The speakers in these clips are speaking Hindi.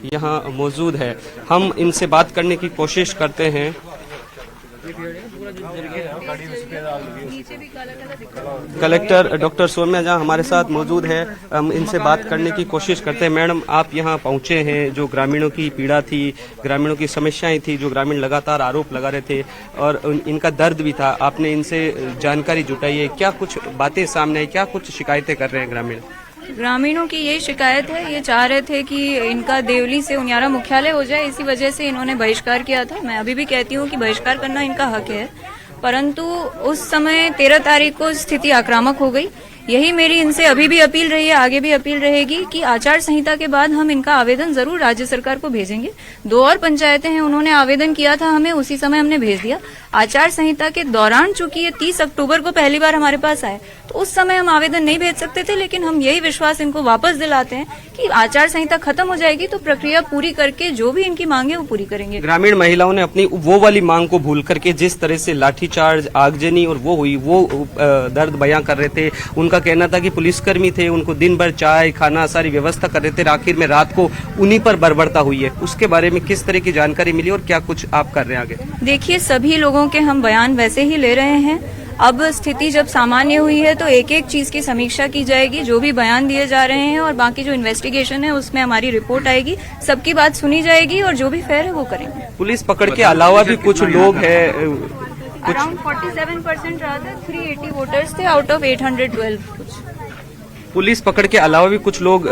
यहाँ मौजूद है। हम इनसे बात करने की कोशिश करते हैं। कलेक्टर डॉक्टर सौम्या झा हमारे साथ मौजूद है, हम इनसे बात करने की कोशिश करते हैं। मैडम, आप यहाँ पहुँचे हैं, जो ग्रामीणों की पीड़ा थी, ग्रामीणों की समस्याएं थी, जो ग्रामीण लगातार आरोप लगा रहे थे और इनका दर्द भी था, आपने इनसे जानकारी जुटाई है, क्या कुछ बातें सामने आई, क्या कुछ शिकायतें कर रहे हैं ग्रामीण? ग्रामीणों की यही शिकायत है, ये चाह रहे थे कि इनका देवली से उनियारा मुख्यालय हो जाए, इसी वजह से इन्होंने बहिष्कार किया था। मैं अभी भी कहती हूँ कि बहिष्कार करना इनका हक है, परंतु उस समय 13 तारीख को स्थिति आक्रामक हो गई। यही मेरी इनसे अभी भी अपील रही है, आगे भी अपील रहेगी कि आचार संहिता के बाद हम इनका आवेदन जरूर राज्य सरकार को भेजेंगे। 2 और पंचायतें हैं, उन्होंने आवेदन किया था हमें, उसी समय हमने भेज दिया। आचार संहिता के दौरान चूंकि ये 30 अक्टूबर को पहली बार हमारे पास आए, तो उस समय हम आवेदन नहीं भेज सकते थे, लेकिन हम यही विश्वास इनको वापस दिलाते हैं कि आचार संहिता खत्म हो जाएगी तो प्रक्रिया पूरी करके जो भी इनकी मांगे वो पूरी करेंगे। ग्रामीण महिलाओं ने अपनी वो वाली मांग को भूल करके जिस तरह से लाठीचार्ज, आगजनी और वो हुई, वो दर्द बयां कर रहे थे। उनका कहना था कि पुलिसकर्मी थे, उनको दिन भर चाय खाना सारी व्यवस्था कर रहे थे, आखिर में रात को उन्हीं पर बर्बरता हुई है। उसके बारे में किस तरह की जानकारी मिली और क्या कुछ आप कर रहे हैं आगे? देखिए, सभी लोगों के हम बयान वैसे ही ले रहे हैं। अब स्थिति जब सामान्य हुई है तो एक एक चीज की समीक्षा की जाएगी, जो भी बयान दिए जा रहे हैं और बाकी जो इन्वेस्टिगेशन है उसमें हमारी रिपोर्ट आएगी, सबकी बात सुनी जाएगी और जो भी फेयर है वो करेंगे। पुलिस पकड़ के अलावा भी कुछ लोग हैं, अराउंड 47% रहा था, 380 वोटर्स थे आउट ऑफ 812 कुछ। पुलिस पकड़ के अलावा भी कुछ लोग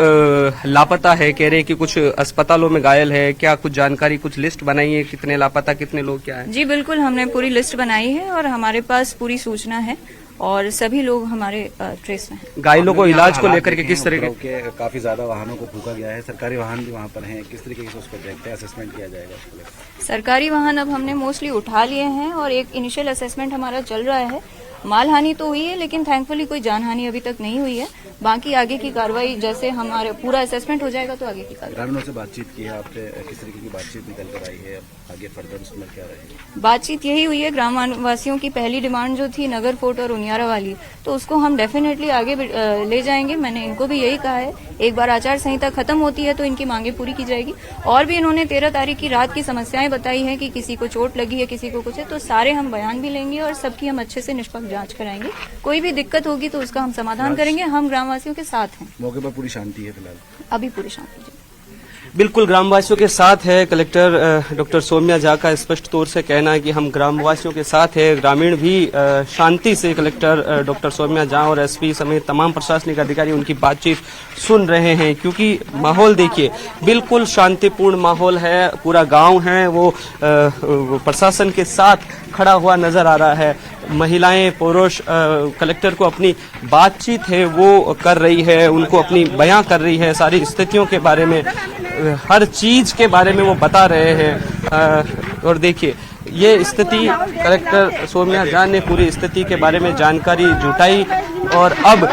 लापता है, कह रहे हैं कि कुछ अस्पतालों में घायल है। क्या कुछ जानकारी, कुछ लिस्ट बनाई है, कितने लापता, कितने लोग, क्या है? जी बिल्कुल, हमने पूरी लिस्ट बनाई है और हमारे पास पूरी सूचना है और सभी लोग हमारे ट्रेस में हैं। घायलों को इलाज को लेकर के किस तरह के काफी ज्यादा वाहनों को फूका गया है, सरकारी वाहन भी वहाँ पर हैं, किस तरीके से उसको देखते हैं, असेसमेंट किया जाएगा? सरकारी वाहन अब हमने मोस्टली उठा लिए हैं और एक इनिशियल असेसमेंट हमारा चल रहा है। माल हानि तो हुई है लेकिन थैंकफुली कोई जान हानि अभी तक नहीं हुई है। बाकी आगे की कार्रवाई जैसे हमारे पूरा असेसमेंट हो जाएगा तो आगे की कार्रवाई। ग्रामीणों से बातचीत की है आपने, किस तरीके की बातचीत निकल कर आई है, आगे फर्दर उसमें क्या रहेगी? बातचीत यही हुई है, ग्रामवासियों की पहली डिमांड जो थी नगर फोर्ट और उनियारा वाली, तो उसको हम डेफिनेटली आगे ले जाएंगे। मैंने इनको भी यही कहा है, एक बार आचार संहिता खत्म होती है तो इनकी मांगे पूरी की जाएगी। और भी इन्होंने 13 तारीख की रात की समस्याएं बताई है कि किसी को चोट लगी है, किसी को कुछ है, तो सारे हम बयान भी लेंगे और सबकी हम अच्छे से निष्पक्ष जांच कराएंगे। कोई भी दिक्कत होगी तो उसका हम समाधान करेंगे। हम ग्रामवासियों के साथ हैं। मौके पर पूरी शांति है फिलहाल? अभी पूरी शांति है। बिल्कुल ग्रामवासियों के साथ है। कलेक्टर डॉक्टर सौम्या झा का स्पष्ट तौर से कहना है कि हम ग्रामवासियों के साथ है। ग्रामीण भी शांति से कलेक्टर डॉक्टर सौम्या झा और एसपी समेत तमाम प्रशासनिक अधिकारी उनकी बातचीत सुन रहे हैं, क्योंकि माहौल देखिए बिल्कुल शांतिपूर्ण माहौल है। पूरा गांव है वो प्रशासन के साथ खड़ा हुआ नजर आ रहा है। महिलाएं, पुरुष कलेक्टर को अपनी बातचीत है वो कर रही है, उनको अपनी बयां कर रही है, सारी स्थितियों के बारे में, हर चीज के बारे में वो बता रहे हैं। और देखिए ये स्थिति, कलेक्टर सौम्या झा ने पूरी स्थिति के बारे में जानकारी जुटाई और अब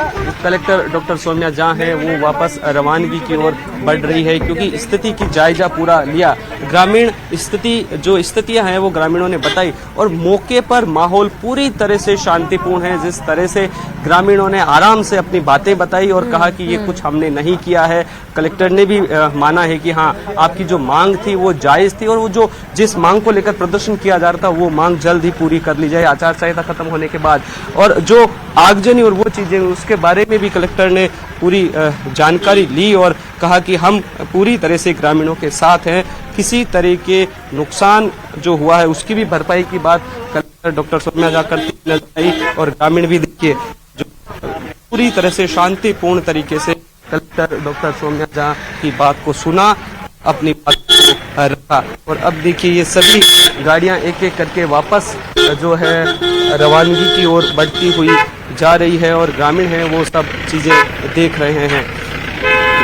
कलेक्टर डॉक्टर सौम्या झा है वो वापस रवानगी की ओर बढ़ रही है, क्योंकि स्थिति की जायजा पूरा लिया। ग्रामीण स्थिति, जो स्थितियां हैं वो ग्रामीणों ने बताई और मौके पर माहौल पूरी तरह से शांतिपूर्ण है। जिस तरह से ग्रामीणों ने आराम से अपनी बातें बताई और कहा कि ये कुछ हमने नहीं किया है। कलेक्टर ने भी माना है कि हाँ, आपकी जो मांग थी वो जायज थी और वो जो जिस मांग को लेकर प्रदर्शन किया जा रहा था वो मांग जल्द ही पूरी कर ली जाए आचार संहिता खत्म होने के बाद। और जो आगजनी और वो चीजें, उसके बारे में भी कलेक्टर ने पूरी जानकारी ली और कहा कि हम पूरी तरह से ग्रामीणों के साथ हैं। किसी तरह के नुकसान जो हुआ है उसकी भी भरपाई की बात कलेक्टर डॉक्टर सौम्या झा करती नजर आई और ग्रामीण भी देखिए जो पूरी तरह से शांतिपूर्ण तरीके से कलेक्टर डॉक्टर सौम्या झा की बात को सुना, अपनी बात को रखा। और अब देखिए ये सभी गाड़ियां एक एक करके वापस जो है रवानगी की ओर बढ़ती हुई जा रही है और ग्रामीण हैं वो सब चीजें देख रहे हैं।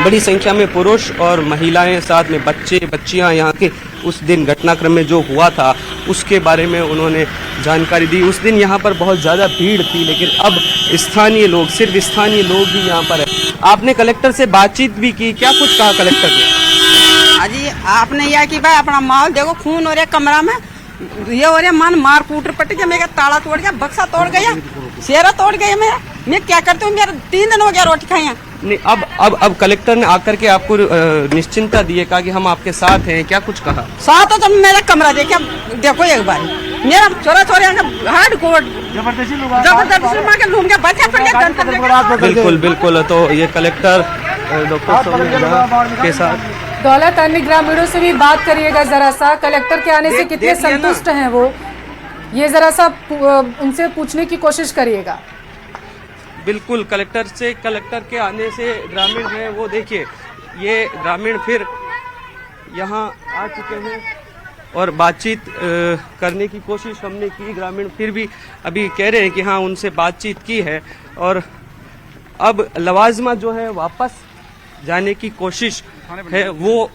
बड़ी संख्या में पुरुष और महिलाएं, साथ में बच्चे बच्चियां यहाँ के उस दिन घटनाक्रम में जो हुआ था उसके बारे में उन्होंने जानकारी दी। उस दिन यहाँ पर बहुत ज्यादा भीड़ थी, लेकिन अब स्थानीय लोग, सिर्फ स्थानीय लोग ही यहाँ पर है। आपने कलेक्टर से बातचीत भी की, क्या कुछ कहा कलेक्टर ने? अजी आपने यह कि भाई अपना माहौल देखो, खून हो रहा कमरा में, ये हो रहा मन मार कूट पट गया, मेरा ताला तोड़ गया, बक्सा तोड़ गया, शेरा तोड़ गया। मैं क्या करती हूँ, मेरा 3 दिन हो गया रोटी खाई, नहीं, अब कलेक्टर ने आकर के आपको निश्चिंता दी है, कहा कि हम आपके साथ हैं, क्या कुछ कहा? साथ तो मेरा कमरा देखो एक बार मेरा छोरा छोरे हार्ड कोट जबरदस्ती मार के लूम के बच्चे पड़ गए। बिल्कुल बिल्कुल, तो ये कलेक्टर डॉक्टर सौम्या झा के साथ दौलत, अन्य ग्रामीणों से भी बात करिएगा जरा सा, कलेक्टर के आने से कितने संतुष्ट हैं वो, ये जरा सा उनसे पूछने की कोशिश करिएगा। बिल्कुल, कलेक्टर के आने से ग्रामीण है वो देखिए, ये ग्रामीण फिर यहाँ आ चुके हैं और बातचीत करने की कोशिश हमने की। ग्रामीण फिर भी अभी कह रहे हैं कि हाँ उनसे बातचीत की है और अब लवाजमा जो है वापस जाने की कोशिश है वो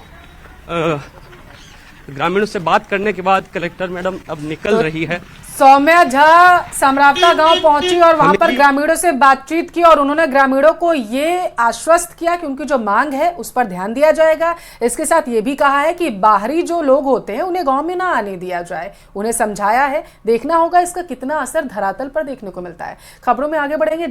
ग्रामीणों से बात करने के बाद कलेक्टर मैडम अब निकल रही है। सौम्या झा समरावता गांव पहुंची और वहां पर ग्रामीणों से बातचीत की और उन्होंने ग्रामीणों को ये आश्वस्त किया कि उनकी जो मांग है उस पर ध्यान दिया जाएगा। इसके साथ ये भी कहा है कि बाहरी जो लोग होते हैं उन्हें गांव में ना आने दिया जाए, उन्हें समझाया है। देखना होगा इसका कितना असर धरातल पर देखने को मिलता है। खबरों में आगे बढ़ेंगे।